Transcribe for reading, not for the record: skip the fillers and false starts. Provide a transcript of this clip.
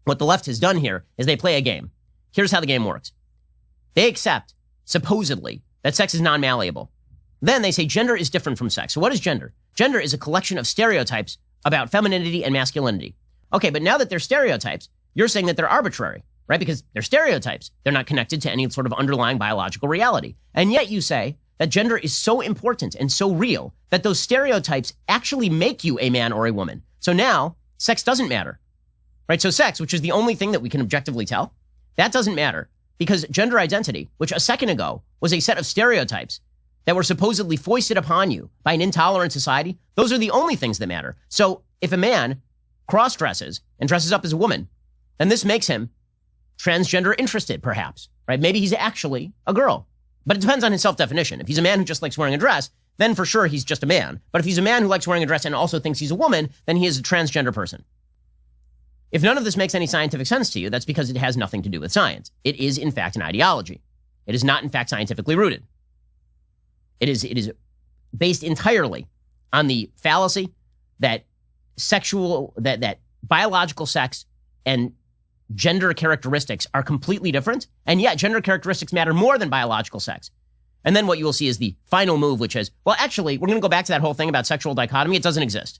What the left has done here is they play a game. Here's how the game works. They accept, supposedly, that sex is non-malleable. Then they say gender is different from sex. So what is gender? Gender is a collection of stereotypes about femininity and masculinity. Okay, but now that they're stereotypes, you're saying that they're arbitrary, right? Because they're stereotypes. They're not connected to any sort of underlying biological reality. And yet you say that gender is so important and so real that those stereotypes actually make you a man or a woman. So now sex doesn't matter, right? So sex, which is the only thing that we can objectively tell, that doesn't matter because gender identity, which a second ago was a set of stereotypes that were supposedly foisted upon you by an intolerant society, those are the only things that matter. So if a man cross-dresses and dresses up as a woman, then this makes him transgender interested, perhaps, right? Maybe he's actually a girl, but it depends on his self-definition. If he's a man who just likes wearing a dress, then for sure he's just a man. But if he's a man who likes wearing a dress and also thinks he's a woman, then he is a transgender person. If none of this makes any scientific sense to you, that's because it has nothing to do with science. It is, in fact, an ideology. It is not, in fact, scientifically rooted. It is based entirely on the fallacy that that biological sex and gender characteristics are completely different, and yet gender characteristics matter more than biological sex. And then what you will see is the final move, which is, well, actually, we're going to go back to that whole thing about sexual dichotomy. It doesn't exist.